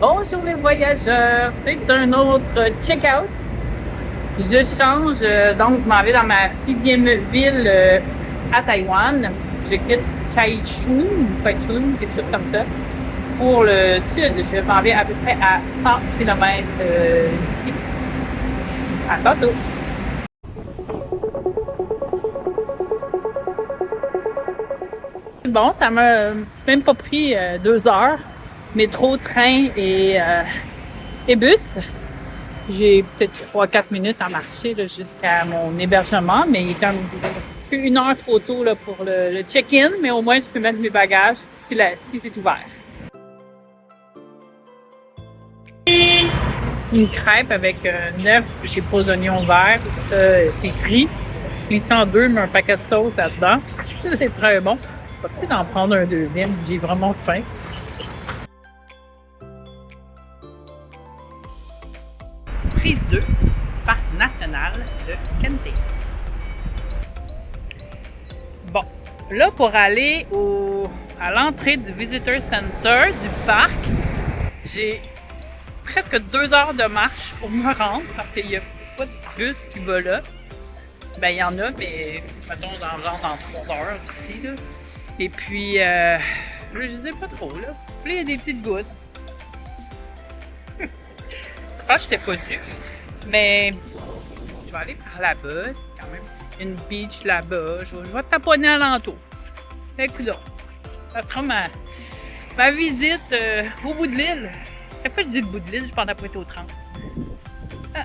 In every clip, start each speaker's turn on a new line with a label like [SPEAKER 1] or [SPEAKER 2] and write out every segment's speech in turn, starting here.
[SPEAKER 1] Bonjour les voyageurs, c'est un autre check-out. Je change, donc je m'en vais dans ma 6e ville à Taïwan. Je quitte Taichung, quelque chose comme ça, pour le sud. Je m'en vais à peu près à 100 km d'ici. À tantôt! Bon, ça m'a même pas pris 2 heures. Métro, train et bus. J'ai peut-être 3-4 minutes à marcher jusqu'à mon hébergement, mais il est comme je suis 1 heure trop tôt là, pour le check-in, mais au moins je peux mettre mes bagages si c'est ouvert. Une crêpe avec 9, j'ai pas d'oignons verts, ça c'est frit. 602, mais un paquet de sauce là-dedans. C'est très bon. Je vais peut-être en prendre un deuxième, j'ai vraiment faim. Prise 2, Parc national de Kenté. Bon, là pour aller à l'entrée du Visitor Center du parc, j'ai presque 2 heures de marche pour me rendre parce qu'il n'y a pas de bus qui va là. Ben il y en a, mais mettons dans 3 heures ici là. Et puis je sais pas trop là. Puis il y a des petites gouttes. Je pense que j'étais pas due. Mais je vais aller par là-bas. C'est quand même une beach là-bas. Je vais taponner alentour. Écoute, ça sera ma visite au bout de l'île. Chaque fois que je dis le bout de l'île, je pense d'apprêter au 30. Ah.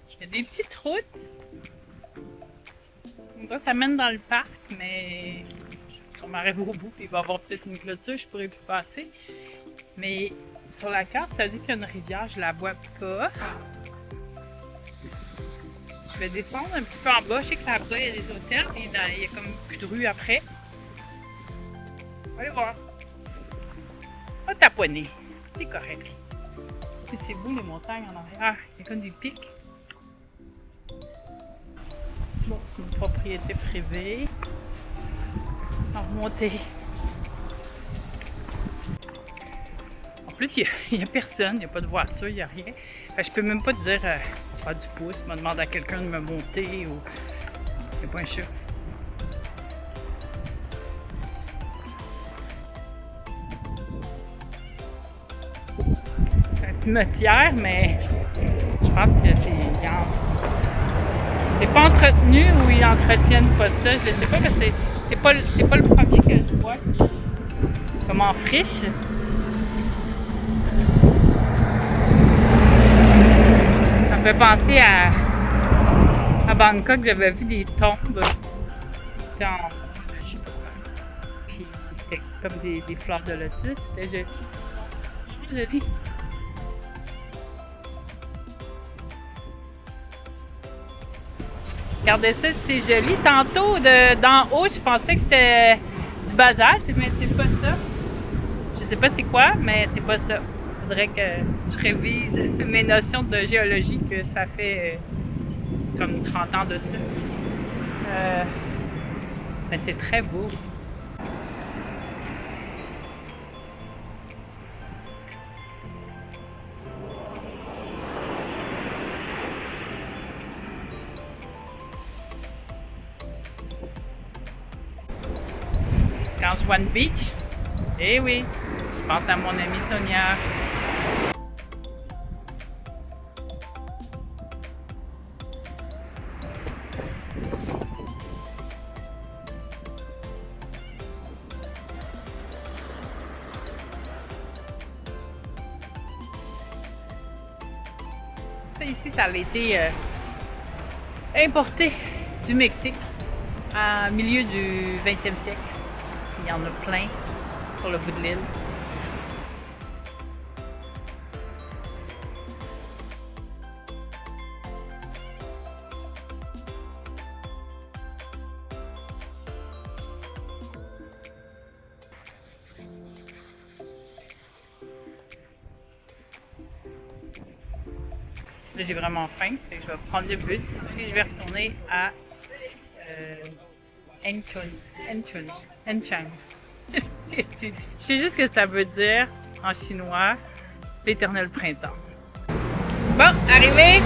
[SPEAKER 1] Il y a des petites routes. Donc, ça mène dans le parc, mais on m'arrive au bout, il va y avoir peut-être une clôture, je pourrais plus passer. Mais sur la carte, ça dit qu'il y a une rivière, je la vois pas. Je vais descendre un petit peu en bas, je sais que là-bas il y a des hôtels, et il y a comme plus de rue après. Allez voir. On va taponner, c'est correct. C'est beau les montagnes en arrière, il y a comme des pics. Bon, c'est une propriété privée. On va remonter. En plus, il n'y a personne, il n'y a pas de voiture, il n'y a rien. Je peux même pas te dire faire du pouce, me demander à quelqu'un de me monter ou. Il n'y a pas un chat. C'est un cimetière, mais je pense que c'est pas entretenu ou ils entretiennent pas ça, je ne sais pas, mais c'est pas le premier que je vois comme en friche. Ça me fait penser à Bangkok, j'avais vu des tombes dans je sais pas quoi. Puis c'était comme des fleurs de lotus, c'était joli. Regardez ça, c'est joli. Tantôt, d'en haut, je pensais que c'était du basalte, mais c'est pas ça. Je sais pas c'est quoi, mais c'est pas ça. Faudrait que je révise mes notions de géologie, que ça fait comme 30 ans de ça. Mais c'est très beau. Quand je vois une beach, eh oui, je pense à mon amie Sonia. Ça ici, ça avait été importé du Mexique au milieu du 20e siècle. Il y en a plein sur le bout de l'île. Là, j'ai vraiment faim, fait que je vais prendre le bus et je vais retourner à Enchang. Je sais juste que ça veut dire, en chinois, l'éternel printemps. Bon, arrivé!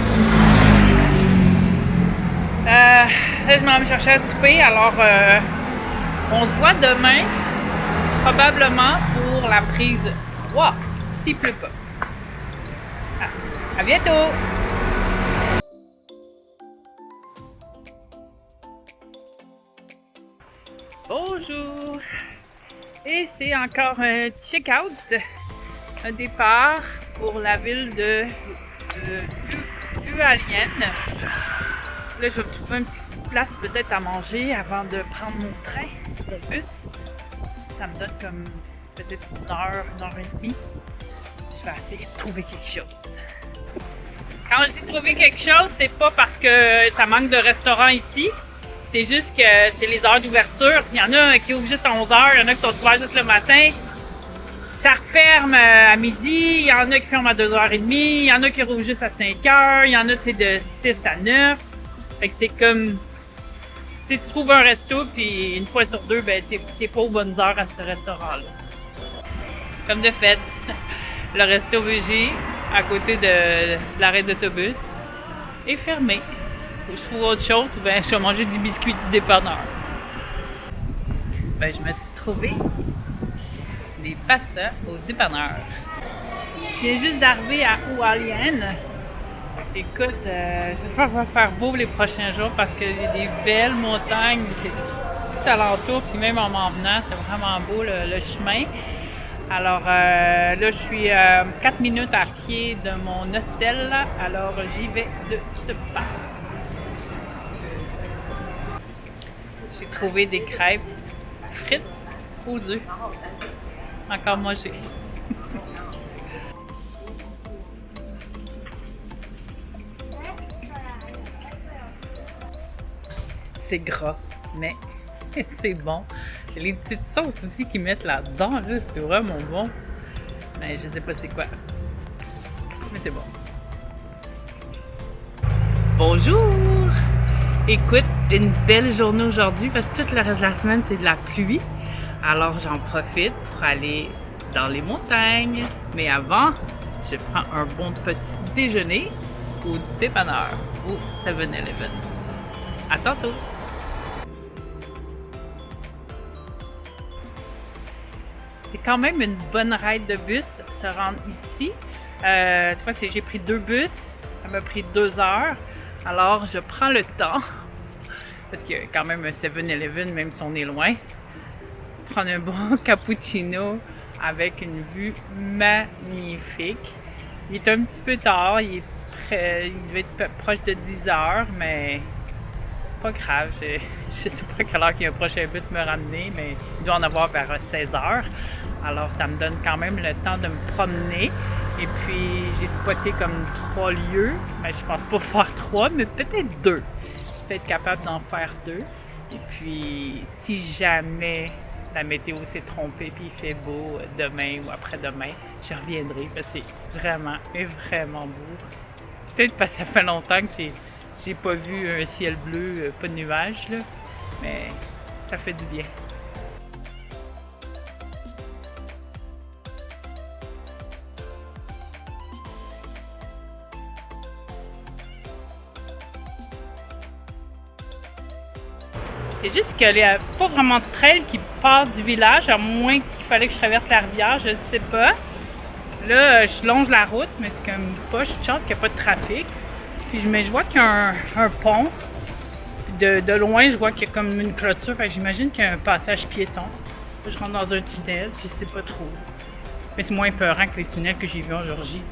[SPEAKER 1] Là, je m'en vais chercher à souper, alors on se voit demain, probablement pour la prise 3, s'il pleut pas. À bientôt! Bonjour! Et c'est encore un check-out, un départ pour la ville de Hualien. Là, je vais me trouver une petite place peut-être à manger avant de prendre mon train, mon bus. Ça me donne comme peut-être une heure et demie. Je vais essayer de trouver quelque chose. Quand je dis trouver quelque chose, c'est pas parce que ça manque de restaurants ici. C'est juste que c'est les heures d'ouverture. Il y en a qui ouvrent juste à 11h, il y en a qui sont ouverts juste le matin. Ça referme à midi, il y en a qui ferment à 2h30, il y en a qui rouvrent juste à 5h, il y en a c'est de 6 à 9. Fait que c'est comme si tu trouves un resto puis une fois sur deux, ben t'es pas aux bonnes heures à ce restaurant-là. Comme de fait, le resto VG à côté de l'arrêt d'autobus est fermé. Je trouve autre chose, ou bien je vais manger des biscuits du dépanneur. Ben, je me suis trouvé des pastas au dépanneur. Je viens juste d'arriver à Hualien. Écoute, j'espère qu'il va faire beau les prochains jours parce que j'ai des belles montagnes, c'est tout alentour, puis même en m'en venant, c'est vraiment beau le chemin. Alors là, je suis 4 minutes à pied de mon hostel, alors j'y vais de ce pas. J'ai trouvé des crêpes frites aux œufs. Encore mangé. C'est gras, mais c'est bon. Il y a les petites sauces aussi qu'ils mettent là-dedans, là, c'est vraiment bon. Mais je sais pas c'est quoi. Mais c'est bon. Bonjour! Écoute, une belle journée aujourd'hui parce que tout le reste de la semaine, c'est de la pluie. Alors, j'en profite pour aller dans les montagnes. Mais avant, je prends un bon petit déjeuner au dépanneur, au 7-Eleven. À tantôt! C'est quand même une bonne ride de bus se rendre ici. Cette fois, j'ai pris 2 bus. Ça m'a pris 2 heures. Alors, je prends le temps, parce qu'il y a quand même un 7-Eleven, même si on est loin, prendre un bon cappuccino avec une vue magnifique. Il est un petit peu tard, il devait être proche de 10 heures, mais c'est pas grave. Je sais pas à quelle heure qu'il y a un prochain bus me ramener, mais il doit en avoir vers 16 heures. Alors, ça me donne quand même le temps de me promener. Et puis, j'ai spoté comme 3 lieux. Mais je pense pas faire 3, mais peut-être 2. Je suis peut-être capable d'en faire 2. Et puis, si jamais la météo s'est trompée puis il fait beau demain ou après-demain, je reviendrai parce que c'est vraiment beau. Peut-être parce que ça fait longtemps que j'ai pas vu un ciel bleu, pas de nuages, là. Mais ça fait du bien. C'est juste qu'il n'y a pas vraiment de trail qui part du village, à moins qu'il fallait que je traverse la rivière, je ne sais pas. Là, je longe la route, mais c'est comme pas, je chance qu'il n'y a pas de trafic. Puis je vois qu'il y a un pont. De loin, je vois qu'il y a comme une clôture, fait que j'imagine qu'il y a un passage piéton. Là, je rentre dans un tunnel, je sais pas trop. Mais c'est moins peurant que les tunnels que j'ai vus en Géorgie.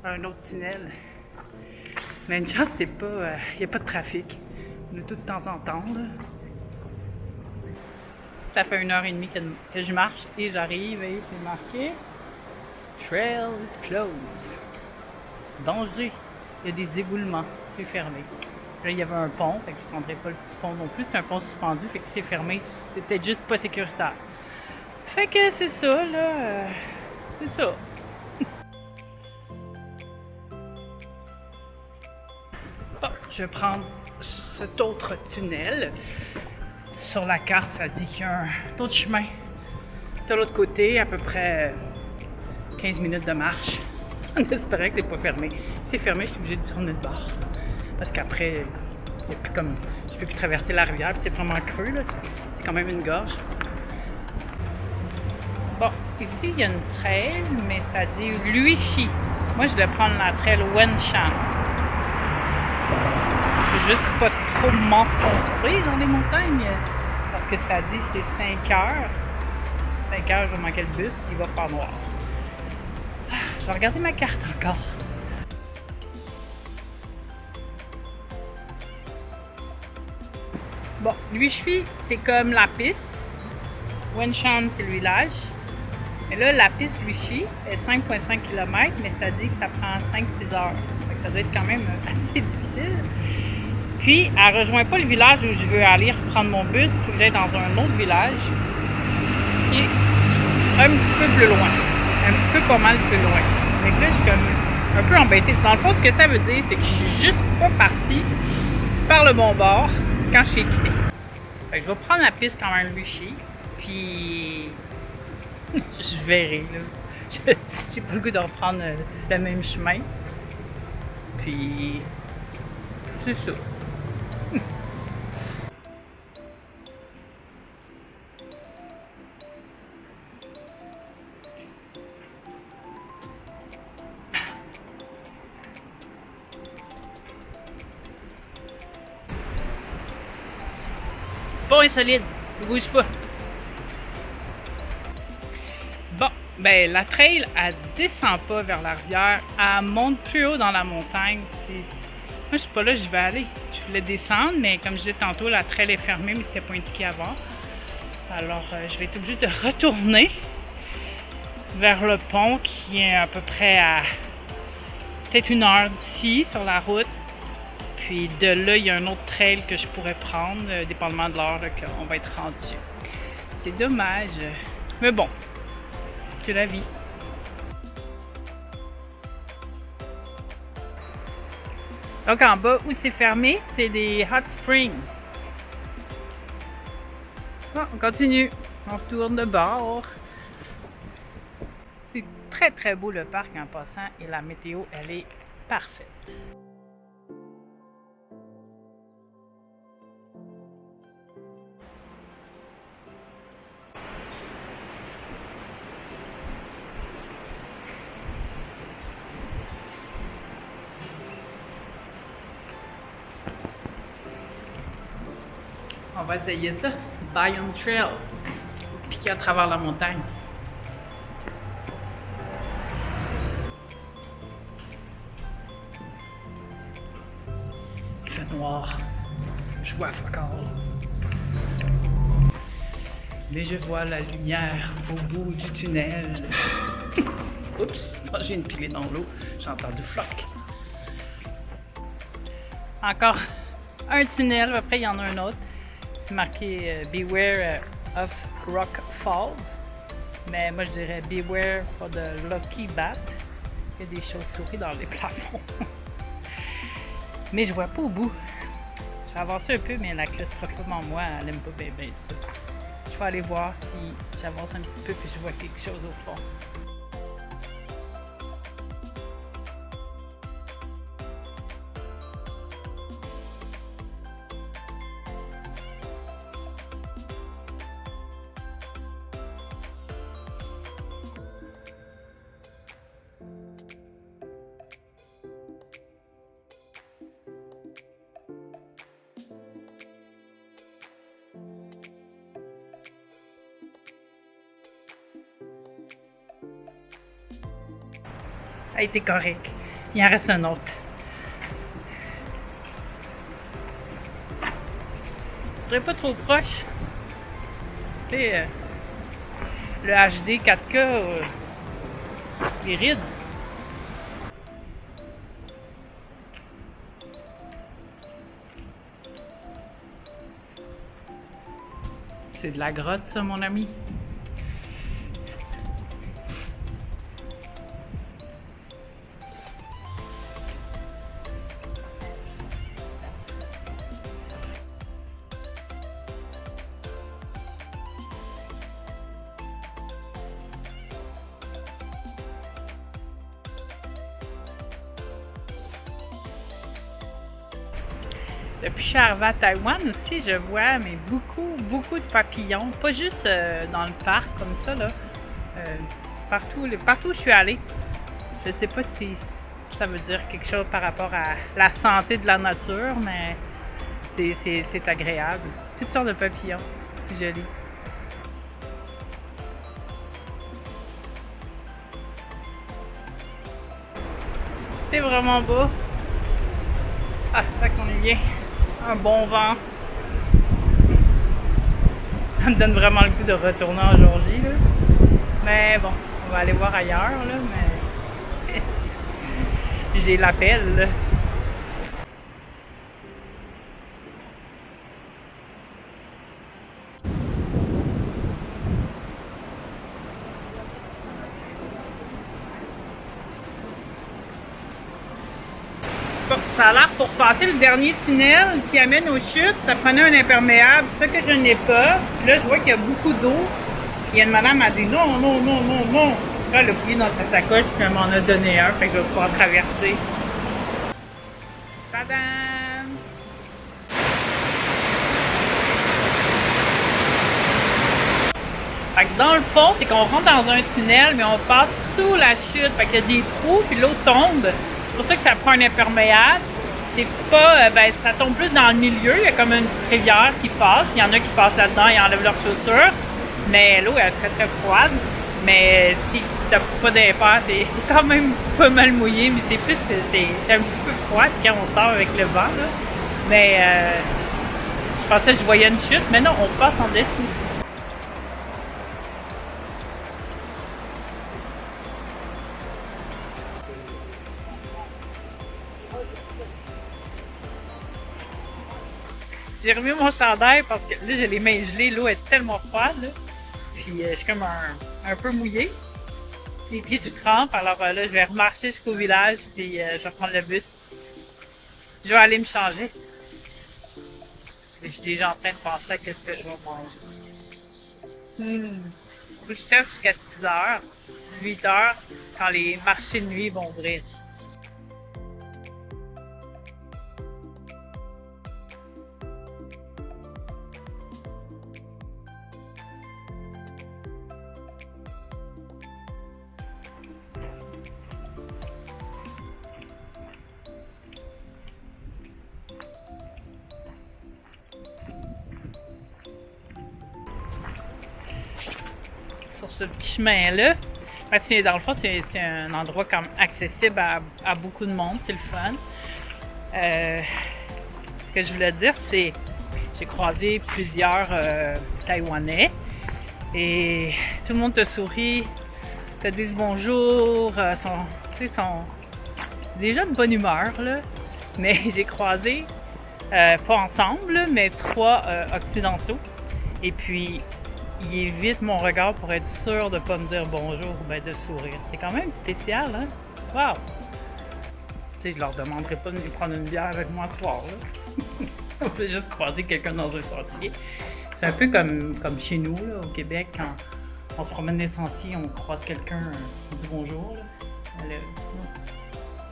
[SPEAKER 1] Un autre tunnel. Mais une chance, c'est pas. Il n'y a pas de trafic. On a tout de temps en temps, là. Ça fait 1h30 que je marche et j'arrive et c'est marqué Trail is closed. Danger. Il y a des éboulements. C'est fermé. Là, il y avait un pont, fait que je prendrais pas le petit pont non plus. C'est un pont suspendu, fait que si c'est fermé, c'est peut-être juste pas sécuritaire. Fait que c'est ça, là. C'est ça. Bon, je vais prendre cet autre tunnel. Sur la carte, ça dit qu'il y a un autre chemin de l'autre côté, à peu près 15 minutes de marche. En espérant que c'est pas fermé. Si c'est fermé, je suis obligée de tourner de bord. Parce qu'après, il y a plus comme, je peux plus traverser la rivière, puis c'est vraiment creux, là. C'est quand même une gorge. Bon, ici, il y a une trail, mais ça dit Luichi. Moi, je vais prendre la trail Wenshan. Je vais juste pas trop m'enfoncer dans les montagnes, parce que ça dit c'est 5 heures. 5 heures, je vais manquer le bus, il va faire noir. Je vais regarder ma carte encore. Bon, Luichi, c'est comme la piste. Wenshan, c'est le village. Et là, la piste Luichi est 5,5 km, mais ça dit que ça prend 5-6 heures. Donc, ça doit être quand même assez difficile. Puis, elle ne rejoint pas le village où je veux aller reprendre mon bus. Il faut que j'aille dans un autre village. Qui est un petit peu plus loin. Un petit peu pas mal plus loin. Fait que là, je suis comme un peu embêtée. Dans le fond, ce que ça veut dire, c'est que je suis juste pas partie par le bon bord quand je suis quitté. Fait que je vais prendre la piste quand même Luichi. Puis, je verrai, là. J'ai pas le goût de reprendre le même chemin. Puis, c'est ça. Bon et solide, ne bouge pas. Bon, ben la trail, elle descend pas vers la rivière, elle monte plus haut dans la montagne. Moi, je suis pas là, je vais aller. Je voulais descendre, mais comme je disais tantôt, la trail est fermée, mais c'était pas indiqué avant. Alors, je vais être obligée de retourner vers le pont qui est à peu près à peut-être 1 heure d'ici sur la route. Puis de là, il y a un autre trail que je pourrais prendre, dépendamment de l'heure qu'on va être rendu. C'est dommage. Mais bon, c'est la vie. Donc en bas, où c'est fermé, c'est des hot springs. Bon, on continue. On retourne de bord. C'est très très beau le parc en passant et la météo, elle est parfaite. On va essayer ça. Bayonne Trail. Piquer à travers la montagne. Il fait noir. Je vois fuck all. Mais je vois la lumière au bout du tunnel. Oups, j'ai une pilée dans l'eau. J'entends du floc. Encore un tunnel, après il y en a un autre. C'est marqué Beware of Rock Falls. Mais moi je dirais Beware for the Lucky Bat. Il y a des chauves-souris dans les plafonds. Mais je vois pas au bout. Je vais avancer un peu, mais la claustrophobie en moi, elle aime pas bien ça. Je vais aller voir si j'avance un petit peu puis je vois quelque chose au fond. Ça a été correct. Il en reste un autre. Je serais pas trop proche. Tu sais, le HD 4K, les rides. C'est de la grotte, ça, mon ami. Depuis que je suis arrivée à Taïwan aussi, je vois mais beaucoup de papillons. Pas juste dans le parc comme ça, là. Partout où je suis allée. Je ne sais pas si ça veut dire quelque chose par rapport à la santé de la nature, mais c'est agréable. Toutes sortes de papillons. C'est joli. C'est vraiment beau. Ah, c'est ça qu'on est bien. Un bon vent. Ça me donne vraiment le goût de retourner en Georgie, là. Mais bon, on va aller voir ailleurs, là, mais j'ai l'appel, là. Bon, ça a l'air pour passer le dernier tunnel qui amène aux chutes, ça prenait un imperméable, ça que je n'ai pas. Puis là, je vois qu'il y a beaucoup d'eau. Il y a une madame qui a dit non. Là, elle a fouillé dans sa sacoche, puis elle m'en a donné un, fait que je vais pouvoir traverser. Tadam! Fait que dans le fond, c'est qu'on rentre dans un tunnel, mais on passe sous la chute. Fait qu'il y a des trous, puis l'eau tombe. C'est pour ça que ça prend un imperméable. C'est pas, ça tombe plus dans le milieu. Il y a comme une petite rivière qui passe. Il y en a qui passent là-dedans, ils enlèvent leurs chaussures. Mais l'eau est très froide. Mais si t'as pas d'impair, t'es quand même pas mal mouillé. Mais c'est un petit peu froid quand on sort avec le vent, là. Mais je pensais que je voyais une chute, mais non, on passe en dessous. J'ai remis mon chandail parce que là, j'ai les mains gelées, l'eau est tellement froide, là. Puis je suis comme un peu mouillée. Les pieds du trempe, alors là, je vais remarcher jusqu'au village, puis je vais prendre le bus. Je vais aller me changer. Je suis déjà en train de penser à qu'est-ce que je vais manger. Faut que je tape jusqu'à 6h, 18h, quand les marchés de nuit vont ouvrir. Sur ce petit chemin-là. Parce que dans le fond, c'est un endroit comme accessible à beaucoup de monde, c'est le fun. Ce que je voulais dire, c'est j'ai croisé plusieurs Taïwanais et tout le monde te sourit, te dit bonjour, sont déjà de bonne humeur, là. Mais j'ai croisé, pas ensemble, mais 3 occidentaux. Et puis, ils évitent mon regard pour être sûr de ne pas me dire bonjour ou bien de sourire. C'est quand même spécial, hein? Wow! Tu sais, je leur demanderai pas de venir prendre une bière avec moi ce soir, là. On peut juste croiser quelqu'un dans un sentier. C'est un peu comme chez nous, là, au Québec, quand on se promène des sentiers, on croise quelqu'un, on dit bonjour, là.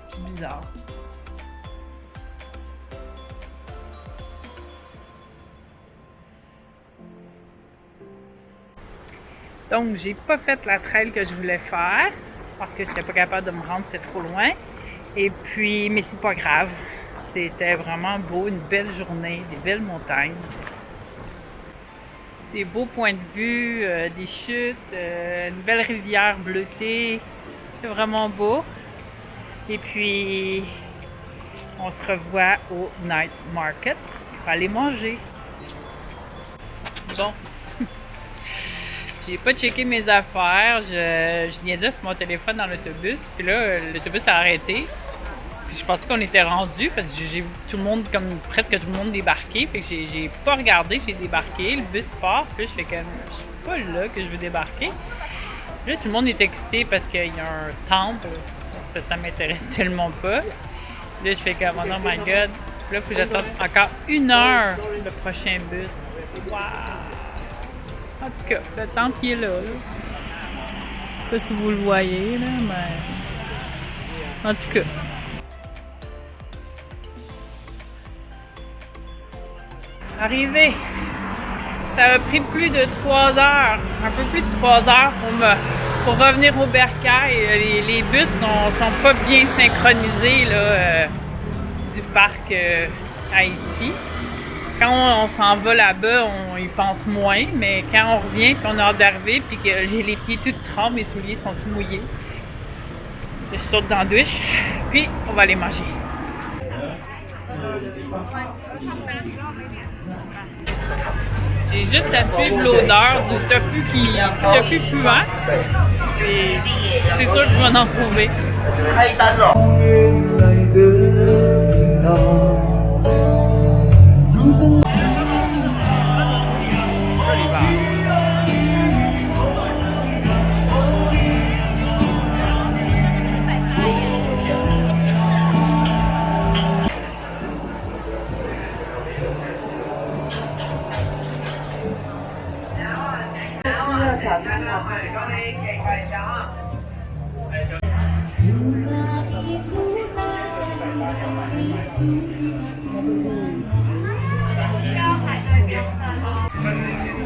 [SPEAKER 1] C'est bizarre. Donc, j'ai pas fait la trail que je voulais faire parce que j'étais pas capable de me rendre, c'était trop loin. Et puis, mais c'est pas grave. C'était vraiment beau, une belle journée, des belles montagnes, des beaux points de vue, des chutes, une belle rivière bleutée. C'est vraiment beau. Et puis, on se revoit au Night Market pour aller manger. Bon. J'ai pas checké mes affaires, je niaisais sur mon téléphone dans l'autobus, puis là, l'autobus a arrêté. je pensais qu'on était rendu parce que j'ai vu tout le monde, comme presque tout le monde débarquer. Fait que j'ai pas regardé, j'ai débarqué, le bus part, puis je fais comme, je suis pas là que je veux débarquer. Là, tout le monde est excité parce qu'il y a un temple. Parce que ça m'intéresse tellement pas. Là, je fais comme, oh my god. Là, il faut que j'attende encore 1 heure le prochain bus. Wow! En tout cas, le temple qui est là. Je sais pas si vous le voyez, là, mais. En tout cas. Arrivé! Ça a pris plus de 3 heures, un peu plus de 3 heures pour revenir au Bercail. Les bus sont pas bien synchronisés là, du parc à ici. Quand on s'en va là-bas, on y pense moins, mais quand on revient, puis on a hâte d'arriver, puis que j'ai les pieds tout trempés, mes souliers sont tout mouillés, je saute dans la douche, puis on va aller manger. J'ai juste à suivre l'odeur du tofu puant. Et c'est sûr que je vais en trouver.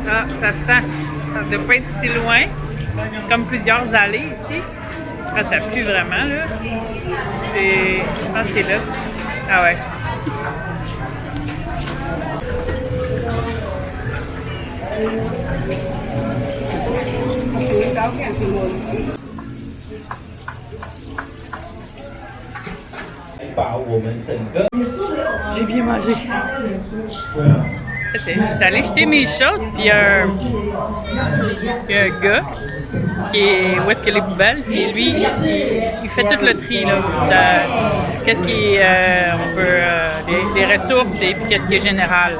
[SPEAKER 1] Ah, ça sent. Ça ne doit pas être si loin. Comme plusieurs allées ici. Ah, ça pue vraiment, là. Je pense que c'est là. Ah ouais. J'ai bien mangé. J'étais allée jeter mes choses, puis il y a un gars qui est où est-ce que les poubelles, puis lui, il fait tout le tri là, qu'est-ce qui est on peut des ressources et puis qu'est-ce qui est général.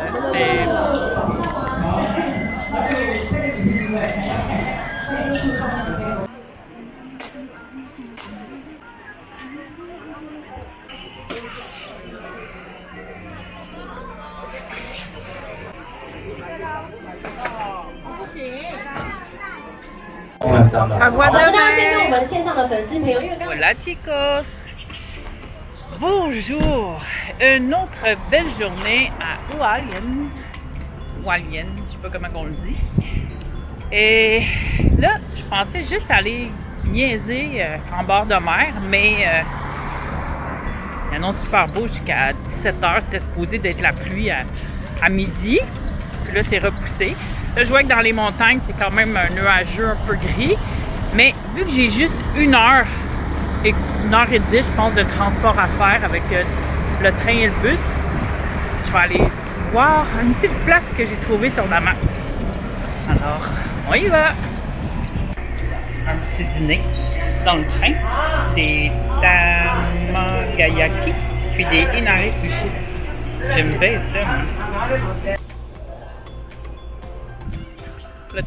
[SPEAKER 1] Voilà chicos! Bonjour! Une autre belle journée à Hualien. Hualien, je sais pas comment on le dit. Et là, je pensais juste aller niaiser en bord de mer, mais il annonce super beau jusqu'à 17h. C'était supposé d'être la pluie à midi. Puis là, c'est repoussé. Là, je vois que dans les montagnes, c'est quand même nuageux, un peu gris. Mais vu que j'ai juste 1 heure et 1h10, je pense, de transport à faire avec le train et le bus, je vais aller voir une petite place que j'ai trouvée sur la map. Alors, on y va! Un petit dîner dans le train, des tamagayaki, puis des inari sushi. J'aime bien ça, moi. Le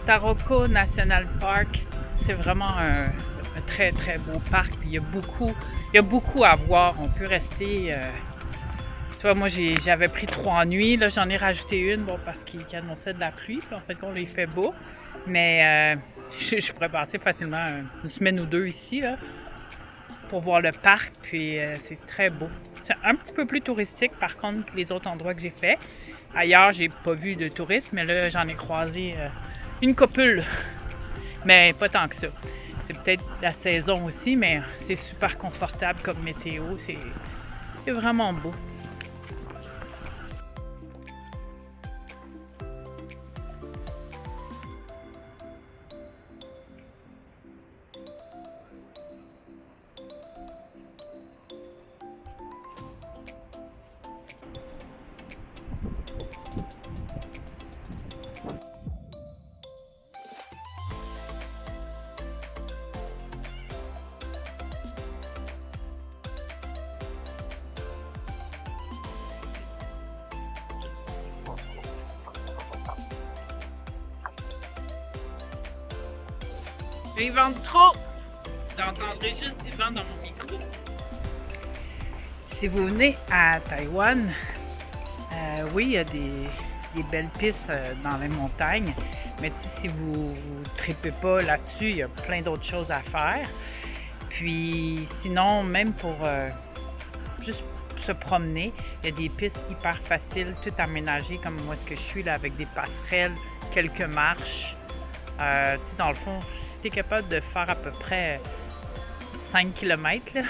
[SPEAKER 1] Taroko National Park, c'est vraiment un très très beau parc. Puis il y a beaucoup à voir. On peut rester. Tu vois, moi j'avais pris 3 nuits. Là, j'en ai rajouté une, bon, parce qu'il annonçait de la pluie. Puis en fait, on les fait beau. Mais je pourrais passer facilement 1 semaine ou 2 ici là, pour voir le parc. Puis c'est très beau. C'est un petit peu plus touristique par contre que les autres endroits que j'ai fait. Ailleurs, j'ai pas vu de touristes, mais là, j'en ai croisé une copule. Mais pas tant que ça. C'est peut-être la saison aussi, mais c'est super confortable comme météo. C'est vraiment beau. Il vente trop! Vous entendrez juste du vent dans mon micro. Si vous venez à Taïwan, oui, il y a des belles pistes dans les montagnes, mais si vous ne tripez pas là-dessus, il y a plein d'autres choses à faire. Puis sinon, même pour juste se promener, il y a des pistes hyper faciles, tout aménagées comme moi ce que je suis là, avec des passerelles, quelques marches. Tu sais, dans le fond, si tu es capable de faire à peu près 5 km là,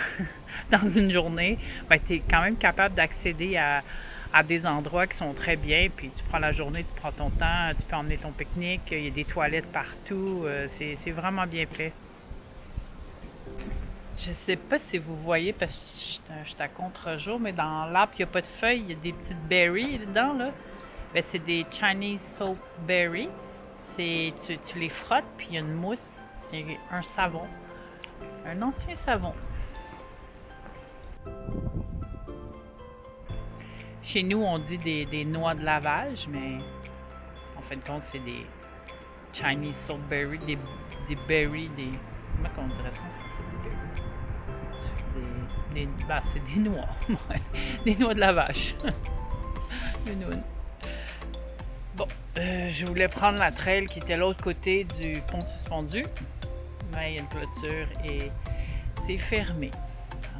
[SPEAKER 1] dans une journée, ben, tu es quand même capable d'accéder à des endroits qui sont très bien. Puis tu prends la journée, tu prends ton temps, tu peux emmener ton pique-nique, il y a des toilettes partout. C'est vraiment bien fait. Je sais pas si vous voyez, parce que je suis à contre-jour, mais dans l'arbre, il n'y a pas de feuilles, il y a des petites berries dedans, là. Ben, c'est des Chinese salt berries. Tu les frottes, puis il y a une mousse. C'est un savon. Un ancien savon. Chez nous, on dit des noix de lavage, mais en fin de compte, c'est des Chinese salt berries, des berries, comment on dirait ça en français? C'est des noix. Des noix de lavage. Des noix. Bon, je voulais prendre la trail qui était l'autre côté du pont suspendu. Mais il y a une clôture et c'est fermé.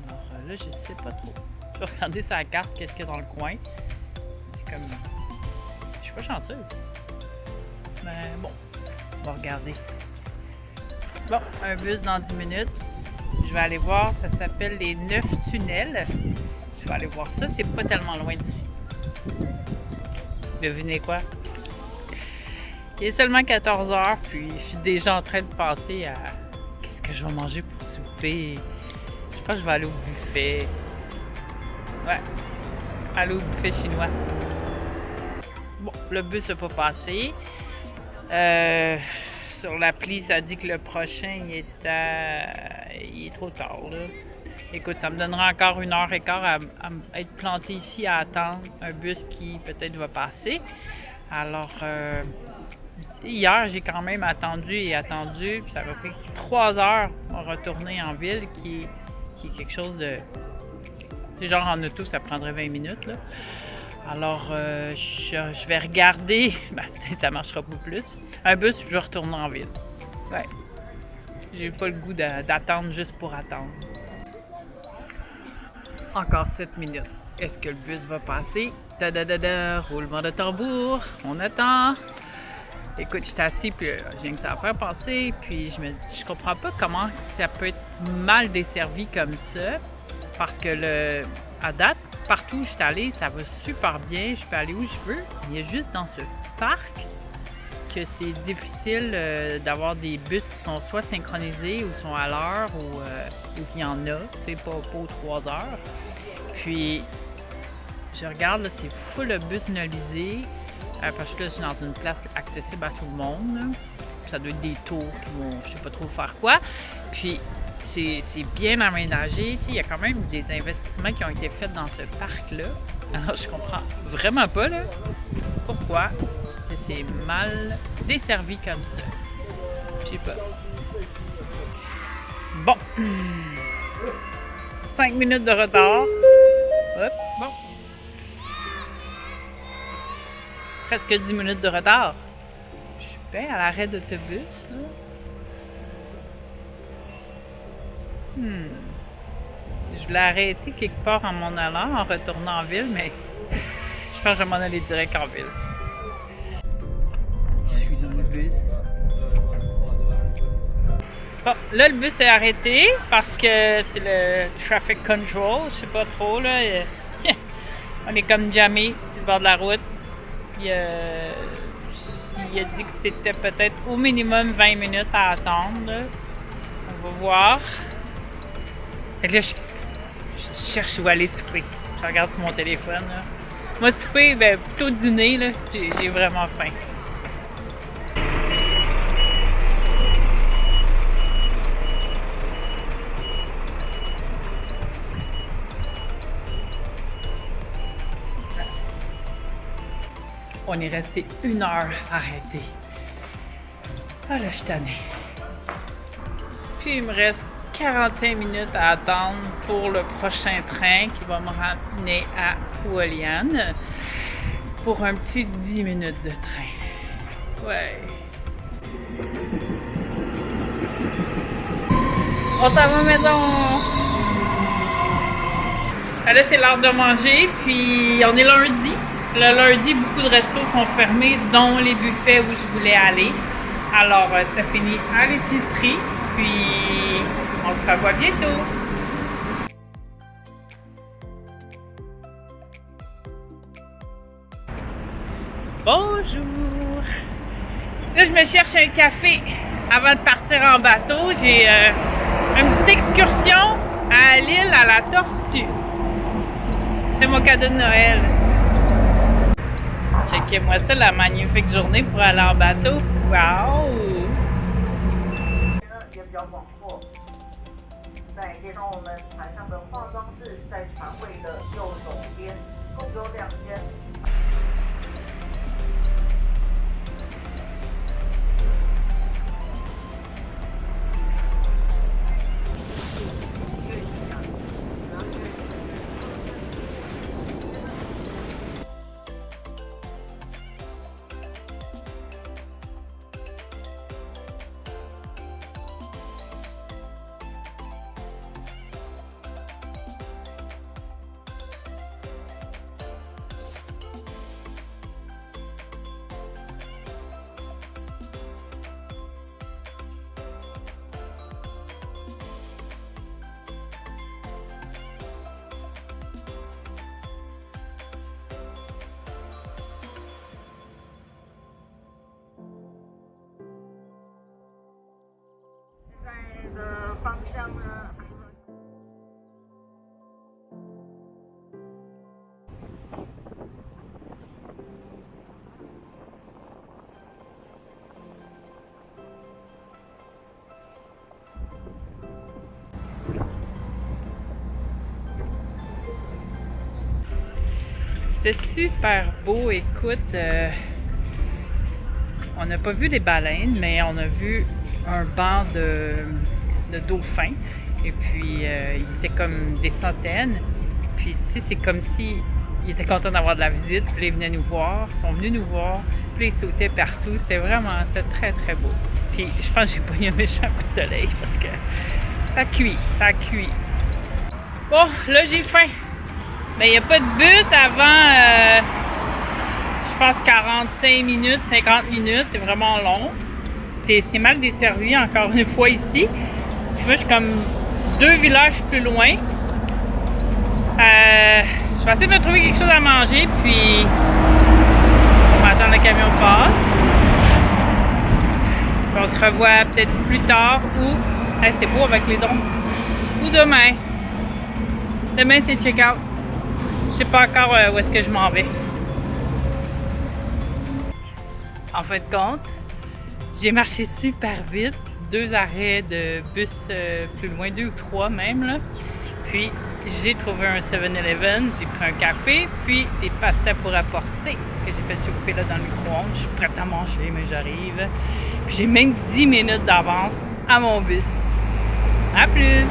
[SPEAKER 1] Alors là, je sais pas trop. Je vais regarder sur la carte qu'est-ce qu'il y a dans le coin. C'est comme... Je suis pas chanceuse. Mais bon, on va regarder. Bon, un bus dans 10 minutes. Je vais aller voir, ça s'appelle les 9 tunnels. Je vais aller voir ça, c'est pas tellement loin d'ici. Devinez quoi? Il est seulement 14h, puis je suis déjà en train de penser à qu'est-ce que je vais manger pour souper. Je pense que je vais aller au buffet. Ouais, aller au buffet chinois. Bon, le bus n'a pas passé. Sur l'appli, ça dit que le prochain, il est trop tard, là. Écoute, ça me donnera encore 1h15 à être planté ici à attendre un bus qui peut-être va passer. Alors, hier, j'ai quand même attendu, puis ça m'a pris 3 heures pour retourner en ville, qui est quelque chose de... C'est genre en auto, ça prendrait 20 minutes, là. Alors, je vais regarder, ben, peut-être ça marchera pas plus. Un bus, je vais retourner en ville. Ouais. J'ai pas le goût d'attendre juste pour attendre. Encore 7 minutes. Est-ce que le bus va passer? Ta-da-da-da, roulement de tambour. On attend. Écoute, je suis assis, puis je viens que ça va faire passer, puis je comprends pas comment ça peut être mal desservi comme ça, parce que à date, partout où je suis allée, ça va super bien, je peux aller où je veux. Il y a juste dans ce parc que c'est difficile d'avoir des bus qui sont soit synchronisés ou sont à l'heure ou qu'il y en a, tu sais, pas aux 3 heures. Puis, je regarde, là, c'est full de bus nolisés, parce que là, je suis dans une place accessible à tout le monde. Là. Ça doit être des tours qui vont, je sais pas trop faire quoi. Puis, c'est bien aménagé. Il y a quand même des investissements qui ont été faits dans ce parc-là. Alors, je comprends vraiment pas là, pourquoi c'est mal desservi comme ça. Je sais pas. Bon. 5 minutes de retard. Hop, bon. Presque 10 minutes de retard. Je suis bien à l'arrêt d'autobus, là. Je voulais arrêter quelque part en m'en allant, en retournant en ville, mais je pense que je vais m'en aller direct en ville. Je suis dans le bus. Bon, là, le bus est arrêté parce que c'est le traffic control. Je sais pas trop, là. On est comme jammé sur le bord de la route. Il a dit que c'était peut-être au minimum 20 minutes à attendre, là. On va voir. Fait que là, je cherche où aller souper. Je regarde sur mon téléphone, là. Moi, souper, ben, plutôt dîner, là. J'ai vraiment faim. On est resté 1 heure arrêté. Ah là, je suis tannée. Puis il me reste 45 minutes à attendre pour le prochain train qui va me ramener à Hualien pour un petit 10 minutes de train. Ouais. On s'en va maison! Là, c'est l'heure de manger, puis on est lundi. Le lundi, beaucoup de restos sont fermés, dont les buffets où je voulais aller. Alors, ça finit à l'épicerie, puis on se revoit bientôt. Bonjour! Là, je me cherche un café avant de partir en bateau. J'ai une petite excursion à l'île à la Tortue. C'est mon cadeau de Noël. Checkez-moi ça, la magnifique journée pour aller en bateau. Wow!
[SPEAKER 2] 也比较广阔，在可以让我们船上的化妆室在船尾的右手边，共有2间。的方向呢？
[SPEAKER 1] C'était super beau, écoute. On n'a pas vu les baleines, mais on a vu un banc de dauphins. Et puis, il était comme des centaines. Puis, tu sais, c'est comme si ils étaient contents d'avoir de la visite. Puis, là, ils venaient nous voir. Ils sont venus nous voir. Puis, ils sautaient partout. C'était très, très beau. Puis, je pense que j'ai pogné un méchant coup de soleil parce que ça cuit. Bon, là, j'ai faim. Mais il n'y a pas de bus avant, je pense, 45 minutes, 50 minutes. C'est vraiment long. C'est mal desservi, encore une fois, ici. Puis moi, je suis comme 2 villages plus loin. Je vais essayer de me trouver quelque chose à manger, puis on va attendre le camion passe. Puis on se revoit peut-être plus tard ou... Hey, c'est beau avec les ombres. Ou demain. Demain, c'est check-out. Je sais pas encore où est-ce que je m'en vais. En fin de compte, j'ai marché super vite. 2 arrêts de bus plus loin, 2 ou 3 même. Là. Puis j'ai trouvé un 7-Eleven, j'ai pris un café, puis des pastas pour apporter que j'ai fait chauffer là dans le micro-ondes. Je suis prête à manger, mais j'arrive. Puis j'ai même 10 minutes d'avance à mon bus. À plus!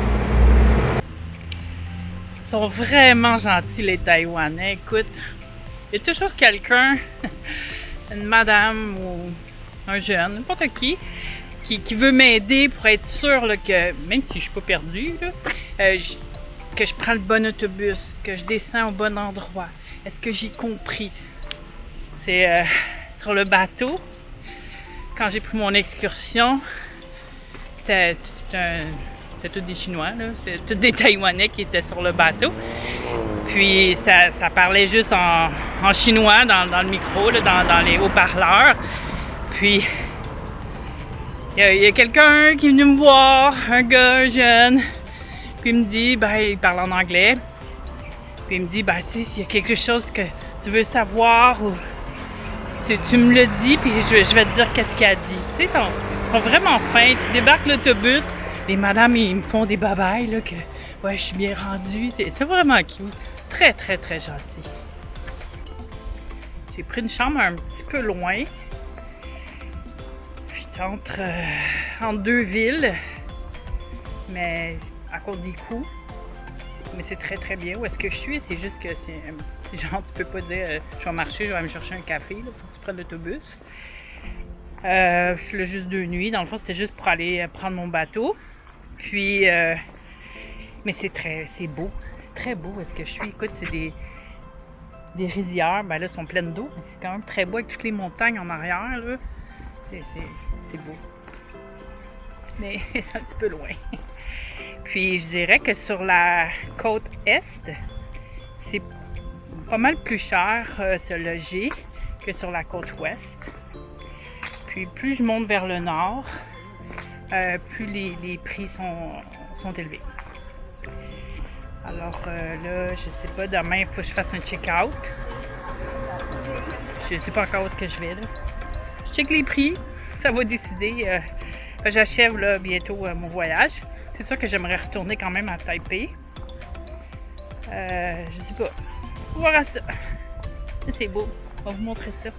[SPEAKER 1] Ils sont vraiment gentils, les Taïwanais. Écoute, il y a toujours quelqu'un, une madame ou un jeune, n'importe qui veut m'aider pour être sûr là, que, même si je suis pas perdue, là, que je prends le bon autobus, que je descends au bon endroit. Est-ce que j'ai compris? C'est sur le bateau, quand j'ai pris mon excursion, c'est tous des Chinois, là. C'était tous des Taïwanais qui étaient sur le bateau. Puis ça parlait juste en chinois dans le micro, là, dans les haut-parleurs. Puis il y a quelqu'un qui est venu me voir, un gars, un jeune. Puis il me dit, il parle en anglais. Puis il me dit, tu sais, s'il y a quelque chose que tu veux savoir, ou tu me le dis, puis je vais te dire qu'est-ce qu'il a dit. Tu sais, ils sont vraiment fins. Tu débarques l'autobus. Les madames, ils me font des babayes, là, que ouais, je suis bien rendue. C'est vraiment cute. Très, très, très gentil. J'ai pris une chambre un petit peu loin. J'étais entre 2 villes. mais à cause des coûts. Mais c'est très très bien où est-ce que je suis. C'est juste que c'est genre, tu peux pas dire je vais marcher, je vais aller me chercher un café. Il faut que tu prennes l'autobus. Je suis là juste 2 nuits. Dans le fond, c'était juste pour aller prendre mon bateau. Puis, mais c'est beau. C'est très beau où est-ce que je suis. Écoute, c'est des rizières. Ben là, elles sont pleines d'eau. Mais c'est quand même très beau avec toutes les montagnes en arrière. Là. C'est beau. Mais c'est un petit peu loin. Puis je dirais que sur la côte est, c'est pas mal plus cher se loger que sur la côte ouest. Puis plus je monte vers le nord, plus les prix sont élevés. Alors là, je sais pas, demain, il faut que je fasse un check-out. Je sais pas encore où est-ce que je vais. Là. Je check les prix, ça va décider. J'achève là, bientôt mon voyage. C'est sûr que j'aimerais retourner quand même à Taipei. Je sais pas. On va voir ça. C'est beau. On va vous montrer ça.